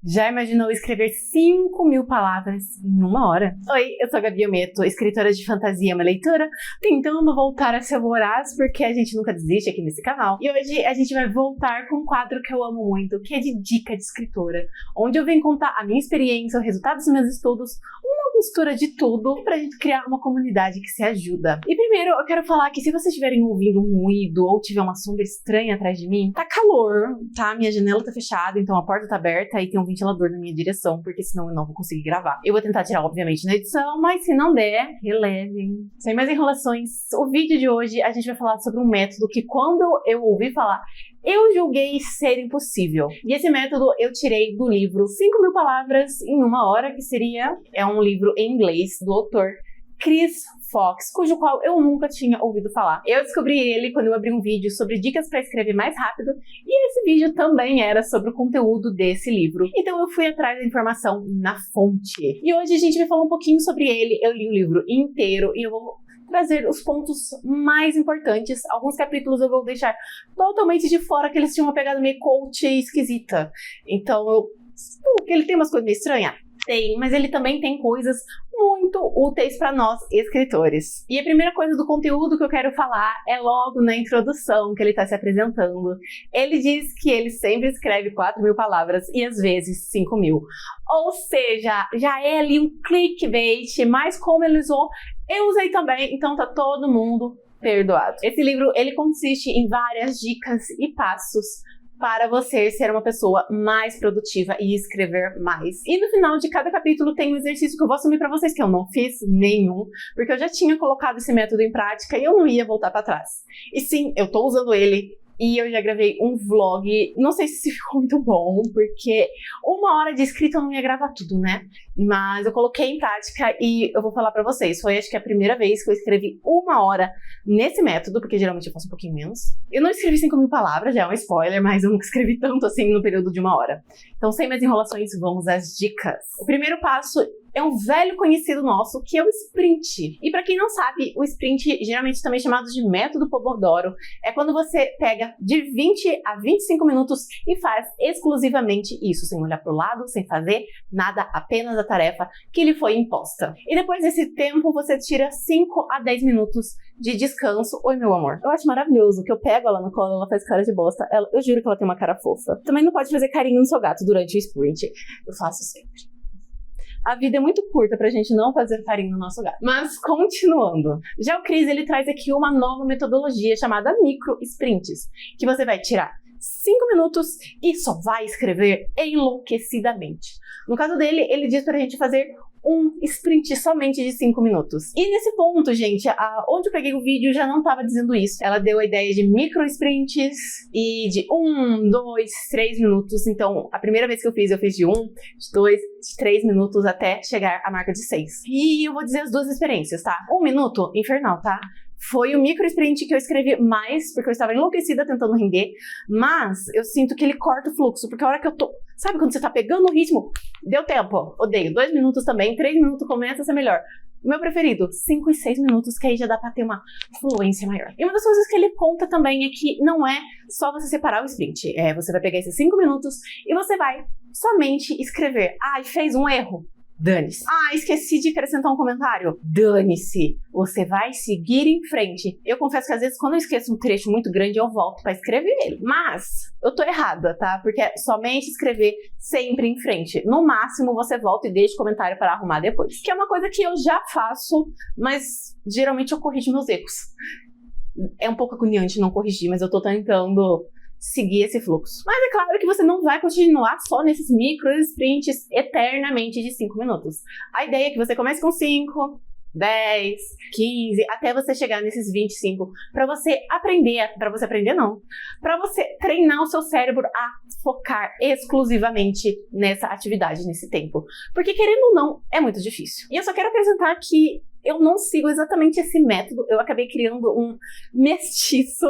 Já imaginou escrever 5.000 palavras em uma hora? Oi, eu sou a Gabi Ometo, escritora de fantasia, uma leitura, tentando voltar a ser voraz porque a gente nunca desiste aqui nesse canal. E hoje a gente vai voltar com um quadro que eu amo muito, que é de dica de escritora, onde eu venho contar a minha experiência, o resultado dos meus estudos, uma mistura de tudo pra gente criar uma comunidade que se ajuda. E primeiro eu quero falar que se vocês estiverem ouvindo um ruído ou tiver uma sombra estranha atrás de mim, tá calor, tá? Minha janela tá fechada, então a porta tá aberta e tem um ventilador na minha direção, porque senão eu não vou conseguir gravar. Eu vou tentar tirar, obviamente, na edição, mas se não der, relevem. Sem mais enrolações, o vídeo de hoje a gente vai falar sobre um método que quando eu ouvi falar, eu julguei ser impossível. E esse método eu tirei do livro 5.000 palavras em uma hora, que é um livro em inglês do autor Chris Fox, cujo qual eu nunca tinha ouvido falar. Eu descobri ele quando eu abri um vídeo sobre dicas para escrever mais rápido, e esse vídeo também era sobre o conteúdo desse livro. Então eu fui atrás da informação na fonte. E hoje a gente vai falar um pouquinho sobre ele. Eu li o livro inteiro e eu vou trazer os pontos mais importantes. Alguns capítulos eu vou deixar totalmente de fora, que eles tinham uma pegada meio coach esquisita. Então ele tem umas coisas meio estranhas? Tem, mas ele também tem coisas muito úteis para nós escritores. E a primeira coisa do conteúdo que eu quero falar é logo na introdução que ele está se apresentando. Ele diz que ele sempre escreve 4.000 palavras e às vezes 5.000. Ou seja, já é ali um clickbait, mas como ele usou, eu usei também, então tá todo mundo perdoado. Esse livro, ele consiste em várias dicas e passos para você ser uma pessoa mais produtiva e escrever mais. E no final de cada capítulo tem um exercício que eu vou assumir para vocês que eu não fiz nenhum, porque eu já tinha colocado esse método em prática e eu não ia voltar para trás. E sim, eu tô usando ele. E eu já gravei um vlog, não sei se ficou muito bom, porque uma hora de escrita eu não ia gravar tudo, né? Mas eu coloquei em prática e eu vou falar pra vocês. Foi acho que a primeira vez que eu escrevi uma hora nesse método, porque geralmente eu faço um pouquinho menos. Eu não escrevi 5.000 palavras, já é um spoiler, mas eu nunca escrevi tanto assim no período de uma hora. Então, sem mais enrolações, vamos às dicas. O primeiro passo é um velho conhecido nosso, que é o sprint. E para quem não sabe, o sprint, geralmente também chamado de método Pomodoro, é quando você pega de 20 a 25 minutos e faz exclusivamente isso, sem olhar para o lado, sem fazer nada, apenas a tarefa que lhe foi imposta. E depois desse tempo, você tira 5 a 10 minutos de descanso. Oi, meu amor. Eu acho maravilhoso que eu pego ela no colo, ela faz cara de bosta. Eu juro que ela tem uma cara fofa. Também não pode fazer carinho no seu gato durante o sprint. Eu faço sempre. A vida é muito curta pra gente não fazer carinho no nosso gato. Mas, continuando. Já o Chris, ele traz aqui uma nova metodologia chamada micro sprints, que você vai tirar 5 minutos e só vai escrever enlouquecidamente. No caso dele, ele diz pra gente fazer um sprint somente de 5 minutos. E nesse ponto, gente, onde eu peguei o vídeo já não estava dizendo isso. Ela deu a ideia de micro sprints e de 1, 2, 3 minutos. Então, a primeira vez que eu fiz de 1, de 2, de 3 minutos até chegar à marca de 6. E eu vou dizer as duas experiências, tá? 1 minuto, infernal, tá? Foi o micro sprint que eu escrevi mais, porque eu estava enlouquecida tentando render, mas eu sinto que ele corta o fluxo, porque a hora que eu tô... Sabe quando você tá pegando o ritmo? Deu tempo. Odeio. 2 minutos também, 3 minutos começa a ser melhor. O meu preferido, 5 e 6 minutos, que aí já dá pra ter uma fluência maior. E uma das coisas que ele conta também é que não é só você separar o sprint. Você vai pegar esses 5 minutos e você vai somente escrever. Ah, fez um erro. Dane-se. Ah, esqueci de acrescentar um comentário. Dane-se. Você vai seguir em frente. Eu confesso que às vezes quando eu esqueço um trecho muito grande, eu volto pra escrever ele. Mas eu tô errada, tá? Porque é somente escrever sempre em frente. No máximo, você volta e deixa o comentário para arrumar depois. Que é uma coisa que eu já faço, mas geralmente eu corrijo meus erros. É um pouco agoniante não corrigir, mas eu tô tentando seguir esse fluxo. Mas é claro que você não vai continuar só nesses micro sprints eternamente de 5 minutos. A ideia é que você comece com 5, 10, 15, até você chegar nesses 25, para você aprender para você treinar o seu cérebro a focar exclusivamente nessa atividade, nesse tempo. Porque querendo ou não, é muito difícil. E eu só quero apresentar que eu não sigo exatamente esse método, eu acabei criando um mestiço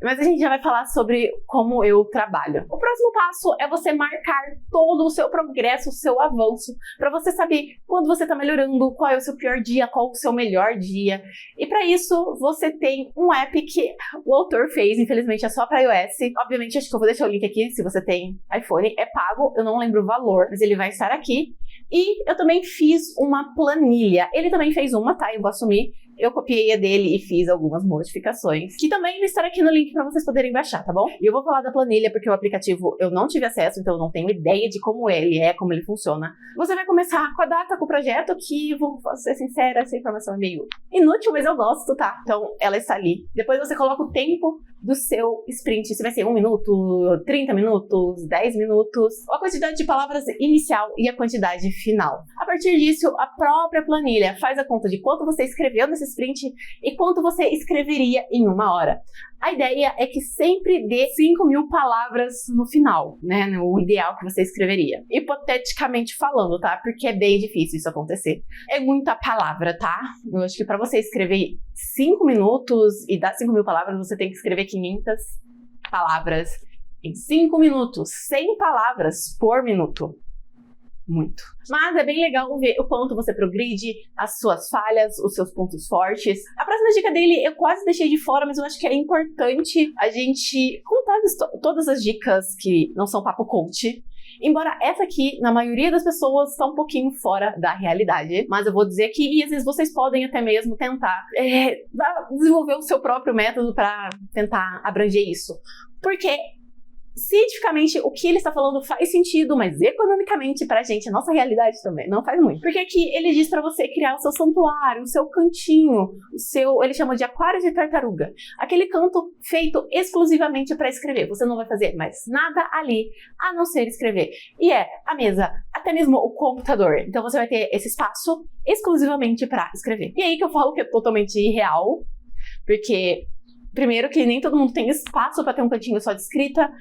Mas a gente já vai falar sobre como eu trabalho. O próximo passo é você marcar todo o seu progresso, o seu avanço, para você saber quando você está melhorando, qual é o seu pior dia, qual é o seu melhor dia. E para isso, você tem um app que o autor fez, infelizmente é só para iOS. Obviamente, acho que eu vou deixar o link aqui, se você tem iPhone, é pago, eu não lembro o valor, mas ele vai estar aqui. E eu também fiz uma planilha. Ele também fez uma, tá? Eu vou assumir. Eu copiei a dele e fiz algumas modificações, que também vai estar aqui no link para vocês poderem baixar, tá bom? E eu vou falar da planilha porque o aplicativo eu não tive acesso, então eu não tenho ideia de como ele é, como ele funciona. Você vai começar com a data, com o projeto, que, vou ser sincera, essa informação é meio inútil, mas eu gosto, tá? Então ela está ali. Depois você coloca o tempo do seu sprint, se vai ser 1 minuto, 30 minutos, 10 minutos, a quantidade de palavras inicial e a quantidade final. A partir disso, a própria planilha faz a conta de quanto você escreveu nesse sprint e quanto você escreveria em 1 hora. A ideia é que sempre dê 5.000 palavras no final, né? O ideal que você escreveria. Hipoteticamente falando, tá? Porque é bem difícil isso acontecer. É muita palavra, tá? Eu acho que para você escrever 5 minutos e dar 5.000 palavras, você tem que escrever 500 palavras em 5 minutos. 100 palavras por minuto. Muito. Mas é bem legal ver o quanto você progride, as suas falhas, os seus pontos fortes. A próxima dica dele eu quase deixei de fora, mas eu acho que é importante a gente contar todas as dicas que não são papo coach. Embora essa aqui, na maioria das pessoas, está um pouquinho fora da realidade. Mas eu vou dizer aqui, e às vezes vocês podem até mesmo tentar desenvolver o seu próprio método para tentar abranger isso. Porque cientificamente, o que ele está falando faz sentido, mas economicamente pra gente, a nossa realidade também não faz muito. Porque aqui ele diz pra você criar o seu santuário, o seu cantinho, ele chama de aquário de tartaruga. Aquele canto feito exclusivamente para escrever. Você não vai fazer mais nada ali, a não ser escrever. E a mesa, até mesmo o computador. Então você vai ter esse espaço exclusivamente para escrever. E aí que eu falo que é totalmente irreal, porque primeiro que nem todo mundo tem espaço para ter um cantinho só de escrita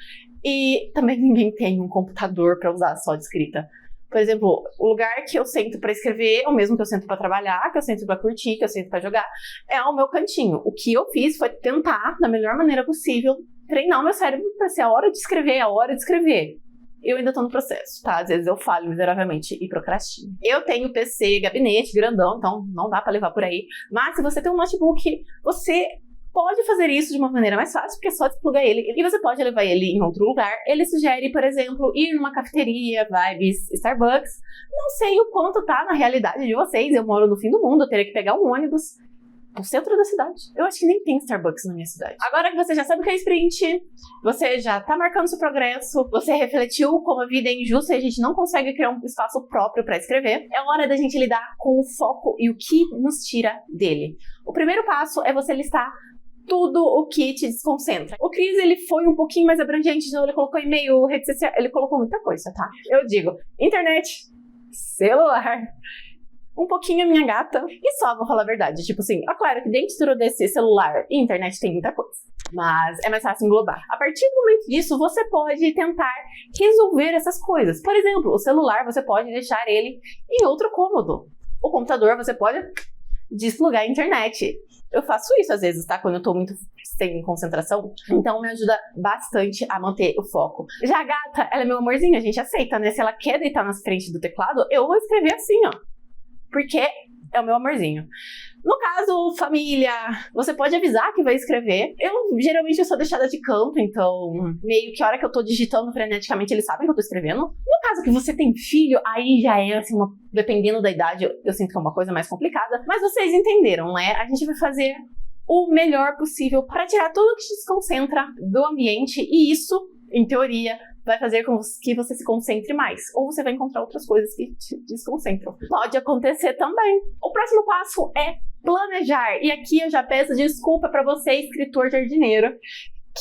e também ninguém tem um computador para usar só de escrita. Por exemplo, o lugar que eu sento para escrever é o mesmo que eu sento para trabalhar, que eu sento para curtir, que eu sento para jogar, é o meu cantinho. O que eu fiz foi tentar, da melhor maneira possível, treinar o meu cérebro para ser a hora de escrever, é a hora de escrever. Eu ainda tô no processo, tá? Às vezes eu falho miseravelmente e procrastino. Eu tenho PC gabinete grandão, então não dá para levar por aí. Mas se você tem um notebook, você pode fazer isso de uma maneira mais fácil, porque é só desplugar ele. E você pode levar ele em outro lugar. Ele sugere, por exemplo, ir numa cafeteria, vibes, Starbucks. Não sei o quanto tá na realidade de vocês. Eu moro no fim do mundo, eu teria que pegar um ônibus no centro da cidade. Eu acho que nem tem Starbucks na minha cidade. Agora que você já sabe o que é sprint, você já tá marcando seu progresso, você refletiu como a vida é injusta e a gente não consegue criar um espaço próprio para escrever, é hora da gente lidar com o foco e o que nos tira dele. O primeiro passo é você listar tudo o que te desconcentra. O Cris, ele foi um pouquinho mais abrangente, então ele colocou e-mail, rede social, ele colocou muita coisa, tá? Eu digo, internet, celular, um pouquinho a minha gata, e só, vou falar a verdade, tipo assim, claro que dentro desse celular e internet tem muita coisa, mas é mais fácil englobar. A partir do momento disso, você pode tentar resolver essas coisas. Por exemplo, o celular, você pode deixar ele em outro cômodo. O computador, você pode desplugar a internet. Eu faço isso às vezes, tá? Quando eu tô muito sem concentração. Então me ajuda bastante a manter o foco. Já a gata, ela é meu amorzinho, a gente aceita, né? Se ela quer deitar na frente do teclado, eu vou escrever assim, ó. Porque é o meu amorzinho. No caso, família, você pode avisar que vai escrever. Geralmente eu sou deixada de canto, então meio que a hora que eu tô digitando freneticamente, eles sabem que eu tô escrevendo. No caso que você tem filho, aí já é assim, dependendo da idade, eu sinto que é uma coisa mais complicada. Mas vocês entenderam, né? A gente vai fazer o melhor possível para tirar tudo que te desconcentra do ambiente e isso, em teoria, vai fazer com que você se concentre mais. Ou você vai encontrar outras coisas que te desconcentram. Pode acontecer também. O próximo passo é planejar. E aqui eu já peço desculpa para você, escritor jardineiro,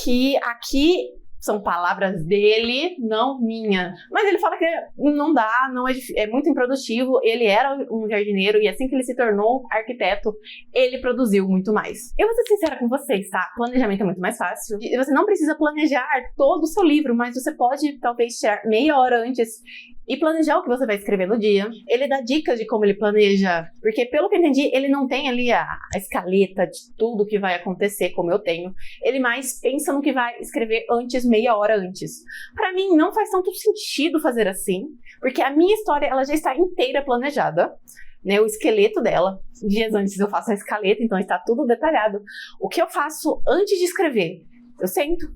que aqui são palavras dele, não minha. Mas ele fala que não dá, é muito improdutivo. Ele era um jardineiro e assim que ele se tornou arquiteto, ele produziu muito mais. Eu vou ser sincera com vocês, tá? Planejamento é muito mais fácil. Você não precisa planejar todo o seu livro, mas você pode talvez tirar meia hora antes e planejar o que você vai escrever no dia. Ele dá dicas de como ele planeja, porque pelo que eu entendi, ele não tem ali a escaleta de tudo que vai acontecer como eu tenho. Ele mais pensa no que vai escrever antes, meia hora antes. Pra mim, não faz tanto sentido fazer assim, porque a minha história ela já está inteira planejada. Né, o esqueleto dela. Dias antes eu faço a escaleta, então está tudo detalhado. O que eu faço antes de escrever? Eu sento,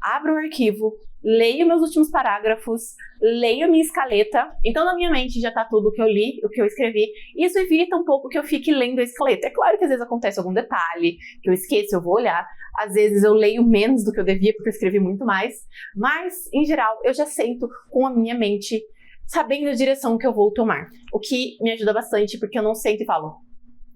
abro o arquivo, leio meus últimos parágrafos, leio minha escaleta. Então na minha mente já está tudo o que eu li, o que eu escrevi. E isso evita um pouco que eu fique lendo a escaleta. É claro que às vezes acontece algum detalhe, que eu esqueço, eu vou olhar. Às vezes eu leio menos do que eu devia, porque eu escrevi muito mais. Mas, em geral, eu já sento com a minha mente sabendo a direção que eu vou tomar. O que me ajuda bastante, porque eu não sento e falo,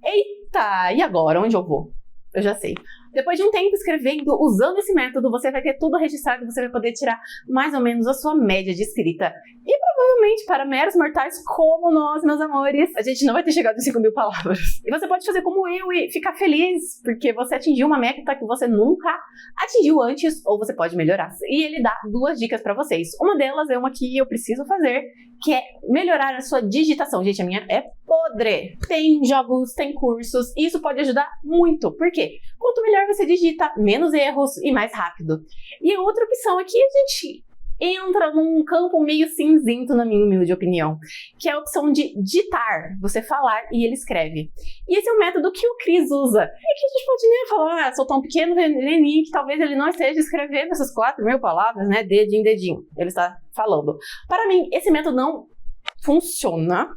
eita, e agora? Onde eu vou? Eu já sei. Depois de um tempo escrevendo, usando esse método, você vai ter tudo registrado, você vai poder tirar mais ou menos a sua média de escrita. E provavelmente, para meros mortais como nós, meus amores, a gente não vai ter chegado em 5.000 palavras. E você pode fazer como eu e ficar feliz, porque você atingiu uma meta que você nunca atingiu antes, ou você pode melhorar. E ele dá 2 dicas para vocês. Uma delas é uma que eu preciso fazer, que é melhorar a sua digitação. Gente, a minha é podre. Tem jogos, tem cursos, e isso pode ajudar muito. Por quê? Quanto melhor você digita, menos erros e mais rápido. E a outra opção aqui, a gente entra num campo meio cinzento, na minha humilde opinião, que é a opção de ditar, você falar e ele escreve. E esse é o método que o Cris usa. É que a gente pode nem falar, sou tão pequeno veneninho que talvez ele não esteja escrevendo essas 4.000 palavras, né, dedinho, dedinho, ele está falando. Para mim, esse método não funciona.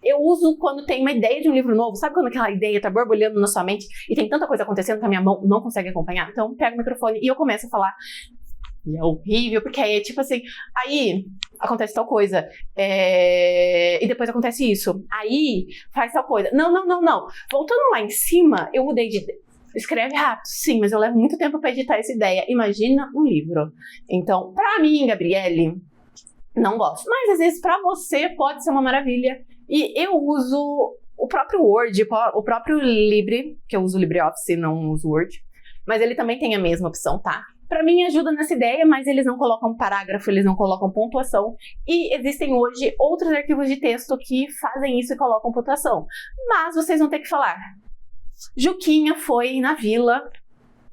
Eu uso quando tem uma ideia de um livro novo. Sabe quando aquela ideia tá borbulhando na sua mente e tem tanta coisa acontecendo que a minha mão não consegue acompanhar? Então, eu pego o microfone e eu começo a falar. E é horrível, porque aí é tipo assim, aí acontece tal coisa, e depois acontece isso, aí faz tal coisa. Não. Voltando lá em cima, eu mudei de ideia. Escreve rápido, sim, mas eu levo muito tempo pra editar essa ideia. Imagina um livro. Então, pra mim, Gabriele, não gosto. Mas às vezes pra você pode ser uma maravilha. E eu uso o próprio Word, o próprio Libre, que eu uso LibreOffice, não uso Word. Mas ele também tem a mesma opção, tá? Pra mim ajuda nessa ideia, mas eles não colocam parágrafo, eles não colocam pontuação. E existem hoje outros arquivos de texto que fazem isso e colocam pontuação. Mas vocês vão ter que falar. Juquinha foi na vila,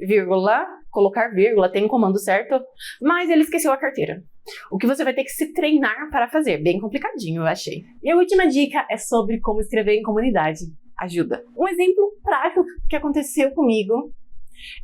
vírgula, colocar vírgula, tem um comando certo, mas ele esqueceu a carteira. O que você vai ter que se treinar para fazer. Bem complicadinho, eu achei. E a última dica é sobre como escrever em comunidade. Ajuda. Um exemplo prático que aconteceu comigo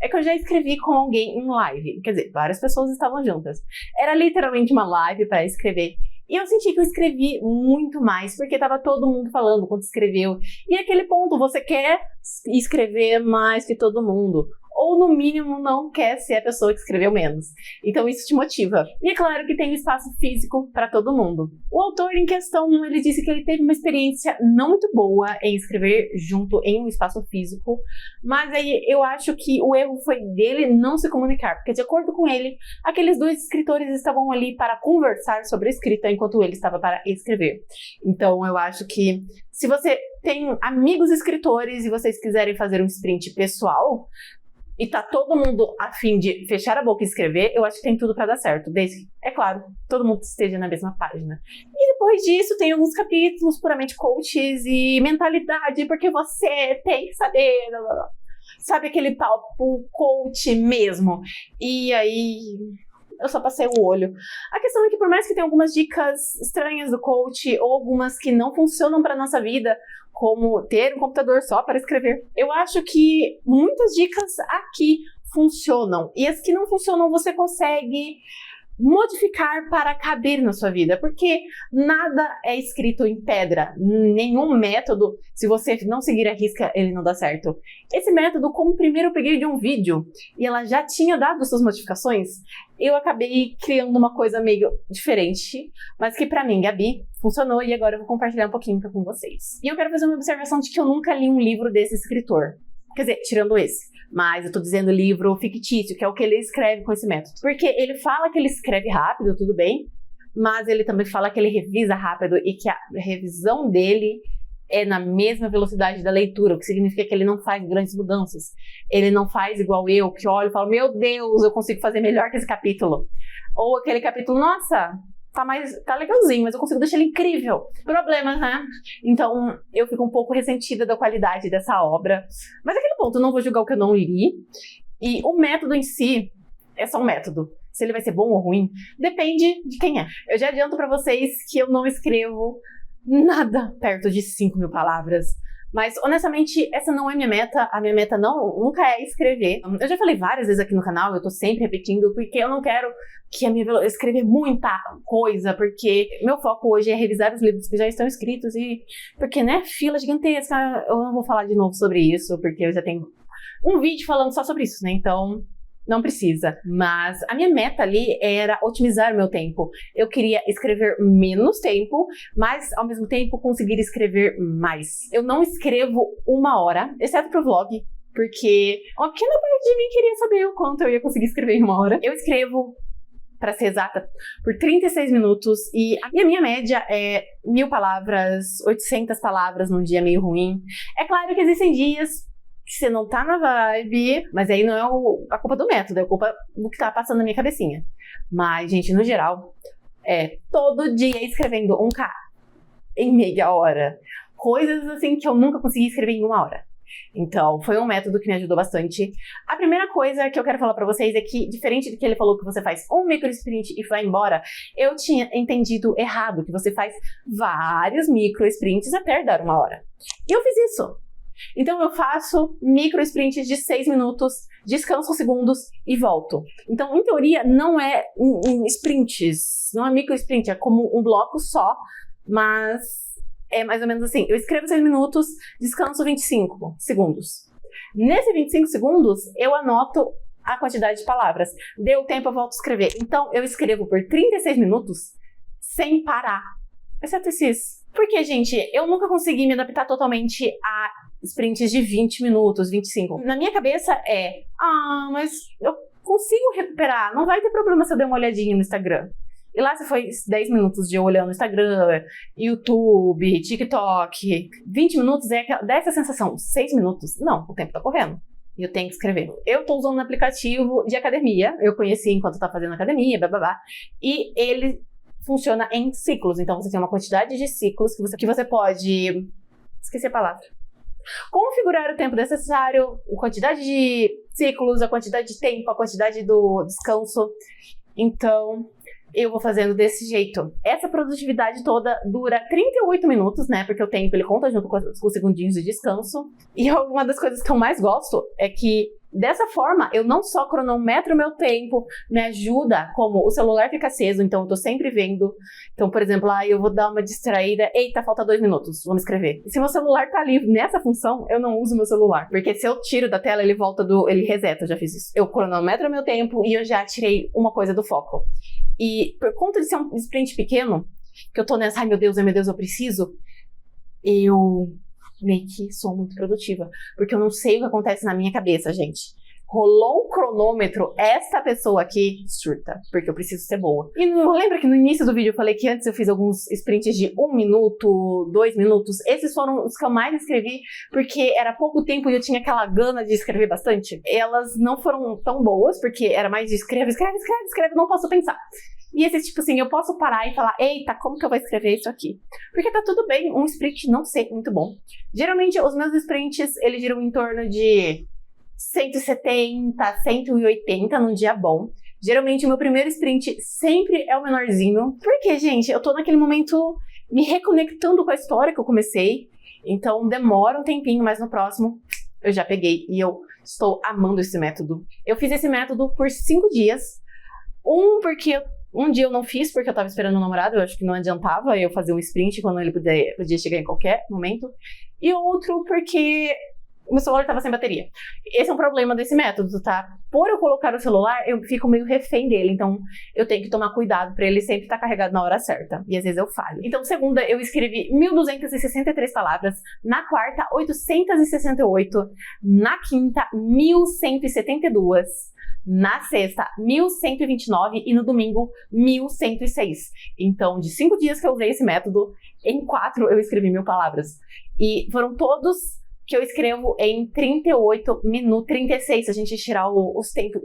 é que eu já escrevi com alguém em live. Quer dizer, várias pessoas estavam juntas. Era literalmente uma live para escrever. E eu senti que eu escrevi muito mais, porque tava todo mundo falando quando escreveu. E aquele ponto, você quer escrever mais que todo mundo. Ou, no mínimo, não quer ser a pessoa que escreveu menos. Então, isso te motiva. E é claro que tem um espaço físico para todo mundo. O autor em questão, ele disse que ele teve uma experiência não muito boa em escrever junto em um espaço físico, mas aí eu acho que o erro foi dele não se comunicar, porque de acordo com ele, aqueles 2 escritores estavam ali para conversar sobre a escrita enquanto ele estava para escrever. Então, eu acho que se você tem amigos escritores e vocês quiserem fazer um sprint pessoal, e tá todo mundo a fim de fechar a boca e escrever, eu acho que tem tudo pra dar certo. Desde que, é claro, todo mundo esteja na mesma página. E depois disso, tem alguns capítulos puramente coaches e mentalidade, porque você tem que saber... Sabe aquele papo coach mesmo? E aí... eu só passei o olho. A questão é que por mais que tenha algumas dicas estranhas do coach ou algumas que não funcionam para nossa vida, como ter um computador só para escrever, eu acho que muitas dicas aqui funcionam. E as que não funcionam você consegue modificar para caber na sua vida, porque nada é escrito em pedra, nenhum método, se você não seguir a risca, ele não dá certo. Esse método, como primeiro eu peguei de um vídeo e ela já tinha dado suas modificações, eu acabei criando uma coisa meio diferente, mas que pra mim, Gabi, funcionou e agora eu vou compartilhar um pouquinho com vocês. E eu quero fazer uma observação de que eu nunca li um livro desse escritor. Quer dizer, tirando esse. Mas eu tô dizendo livro fictício, que é o que ele escreve com esse método. Porque ele fala que ele escreve rápido, tudo bem, mas ele também fala que ele revisa rápido e que a revisão dele é na mesma velocidade da leitura, o que significa que ele não faz grandes mudanças. Ele não faz igual eu, que olho e falo, meu Deus, eu consigo fazer melhor que esse capítulo. Ou aquele capítulo, nossa, tá legalzinho, mas eu consigo deixar ele incrível. Problemas, né? Então, eu fico um pouco ressentida da qualidade dessa obra. Mas aquele ponto, eu não vou julgar o que eu não li. E o método em si é só um método. Se ele vai ser bom ou ruim, depende de quem é. Eu já adianto pra vocês que eu não escrevo nada perto de 5.000 palavras. Mas, honestamente, essa não é minha meta. A minha meta nunca é escrever. Eu já falei várias vezes aqui no canal, eu tô sempre repetindo, porque eu não quero que escrever muita coisa, porque meu foco hoje é revisar os livros que já estão escritos e... Porque, né, fila gigantesca. Eu não vou falar de novo sobre isso, porque eu já tenho um vídeo falando só sobre isso, né? Então... não precisa, mas a minha meta ali era otimizar meu tempo. Eu queria escrever menos tempo, mas ao mesmo tempo conseguir escrever mais. Eu não escrevo 1 hora, exceto pro vlog, porque uma pequena parte de mim queria saber o quanto eu ia conseguir escrever em 1 hora. Eu escrevo, para ser exata, por 36 minutos e a minha média é 1.000 palavras, 800 palavras num dia meio ruim. É claro que existem dias você não tá na vibe, mas aí não é a culpa do método, é a culpa do que tá passando na minha cabecinha. Mas, gente, no geral, todo dia escrevendo 1K em meia hora. Coisas assim que eu nunca consegui escrever em 1 hora. Então, foi um método que me ajudou bastante. A primeira coisa que eu quero falar pra vocês é que, diferente do que ele falou que você faz um micro sprint e vai embora, eu tinha entendido errado, que você faz vários micro sprints até dar 1 hora. E eu fiz isso. Então eu faço micro sprints de 6 minutos, descanso segundos e volto. Então, em teoria, não é em sprints, não é micro sprint, é como um bloco só, mas é mais ou menos assim. Eu escrevo 6 minutos, descanso 25 segundos. Nesse 25 segundos, eu anoto a quantidade de palavras. Deu tempo, eu volto a escrever. Então, eu escrevo por 36 minutos sem parar. Exceto esses. Porque, gente, eu nunca consegui me adaptar totalmente a sprints de 20 minutos, 25. Na minha cabeça mas eu consigo recuperar, não vai ter problema se eu der uma olhadinha no Instagram. E lá se foi 10 minutos de eu olhando no Instagram, YouTube, TikTok. 20 minutos dá essa sensação. 6 minutos, não, o tempo tá correndo. E eu tenho que escrever. Eu tô usando um aplicativo de academia, eu conheci enquanto eu tava fazendo academia, blá. E ele funciona em ciclos, então você tem uma quantidade de ciclos que você pode... Esqueci a palavra. Configurar o tempo necessário, a quantidade de ciclos, a quantidade de tempo, a quantidade do descanso. Então, eu vou fazendo desse jeito. Essa produtividade toda dura 38 minutos, né? Porque o tempo ele conta junto com os segundinhos de descanso. E uma das coisas que eu mais gosto é que dessa forma, eu não só cronometro meu tempo, me ajuda, como o celular fica aceso, então eu tô sempre vendo. Então, por exemplo, eu vou dar uma distraída, eita, falta 2 minutos, vamos escrever. E se meu celular tá livre nessa função, eu não uso meu celular. Porque se eu tiro da tela, ele reseta, eu já fiz isso. Eu cronometro meu tempo e eu já tirei uma coisa do foco. E por conta de ser um sprint pequeno, que eu tô nessa, ai meu Deus, eu preciso, eu meio que sou muito produtiva, porque eu não sei o que acontece na minha cabeça, gente. Rolou um cronômetro, essa pessoa aqui surta, porque eu preciso ser boa. E lembra que no início do vídeo eu falei que antes eu fiz alguns sprints de 1 minuto, 2 minutos? Esses foram os que eu mais escrevi, porque era pouco tempo e eu tinha aquela gana de escrever bastante. Elas não foram tão boas, porque era mais de escreve, não posso pensar. E esse tipo assim, eu posso parar e falar, eita, como que eu vou escrever isso aqui? Porque tá tudo bem um sprint não ser muito bom. Geralmente, os meus sprints, eles giram em torno de 170, 180 num dia bom. Geralmente, o meu primeiro sprint sempre é o menorzinho. Porque, gente, eu tô naquele momento me reconectando com a história que eu comecei. Então, demora um tempinho, mas no próximo eu já peguei. E eu estou amando esse método. Eu fiz esse método por 5 dias. Porque um dia eu não fiz porque eu tava esperando o namorado, eu acho que não adiantava eu fazer um sprint quando ele podia chegar em qualquer momento. E outro porque o meu celular tava sem bateria. Esse é um problema desse método, tá? Por eu colocar o celular, eu fico meio refém dele, então eu tenho que tomar cuidado pra ele sempre estar carregado na hora certa. E às vezes eu falho. Então, segunda, eu escrevi 1.263 palavras. Na quarta, 868. Na quinta, 1.172. Na sexta, 1.129 e no domingo, 1.106. Então, de 5 dias que eu usei esse método, em 4 eu escrevi 1.000 palavras. E foram todos que eu escrevo em 38 minutos, 36, se a gente tirar o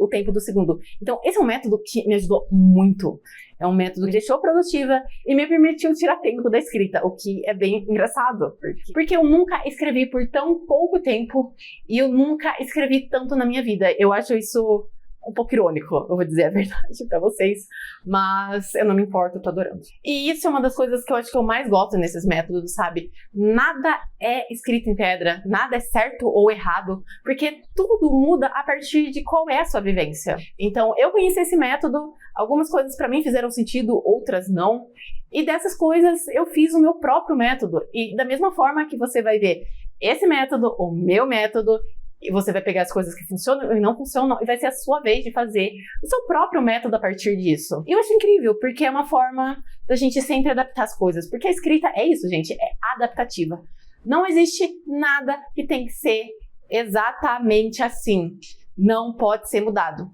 tempo do segundo. Então, esse é um método que me ajudou muito. É um método que me deixou produtiva e me permitiu tirar tempo da escrita, o que é bem engraçado. Porque eu nunca escrevi por tão pouco tempo e eu nunca escrevi tanto na minha vida. Eu acho isso um pouco irônico, eu vou dizer a verdade pra vocês, mas eu não me importo, eu tô adorando. E isso é uma das coisas que eu acho que eu mais gosto nesses métodos, sabe? Nada é escrito em pedra, nada é certo ou errado, porque tudo muda a partir de qual é a sua vivência. Então, eu conheci esse método, algumas coisas pra mim fizeram sentido, outras não, e dessas coisas eu fiz o meu próprio método. E da mesma forma que você vai ver esse método, o meu método, e você vai pegar as coisas que funcionam e não funcionam e vai ser a sua vez de fazer o seu próprio método a partir disso. E eu acho incrível, porque é uma forma da gente sempre adaptar as coisas. Porque a escrita é isso, gente, é adaptativa. Não existe nada que tem que ser exatamente assim. Não pode ser mudado.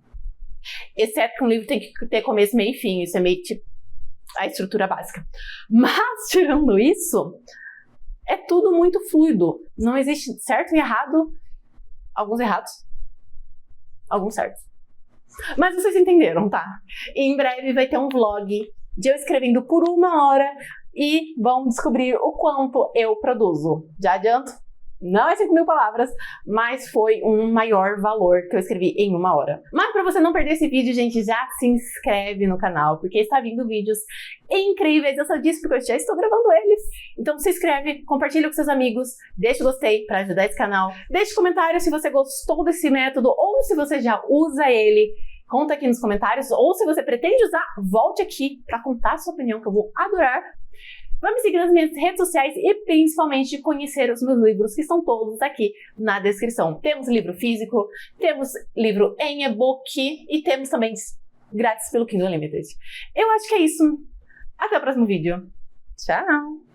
Exceto que um livro tem que ter começo, meio e fim. Isso é meio tipo a estrutura básica. Mas, tirando isso, é tudo muito fluido. Não existe certo e errado. Alguns errados, alguns certos. Mas vocês entenderam, tá? E em breve vai ter um vlog de eu escrevendo por 1 hora e vão descobrir o quanto eu produzo. Já adianto, não é 5.000 palavras, mas foi um maior valor que eu escrevi em 1 hora. Mas pra você não perder esse vídeo, gente, já se inscreve no canal, porque está vindo vídeos incríveis. Eu só disse porque eu já estou gravando eles. Então se inscreve, compartilha com seus amigos, deixa o gostei pra ajudar esse canal. Deixe comentário se você gostou desse método ou se você já usa ele. Conta aqui nos comentários. Ou se você pretende usar, volte aqui pra contar a sua opinião, que eu vou adorar. Vai me seguir nas minhas redes sociais e principalmente conhecer os meus livros, que estão todos aqui na descrição. Temos livro físico, temos livro em e-book e temos também grátis pelo Kindle Unlimited. Eu acho que é isso. Até o próximo vídeo. Tchau!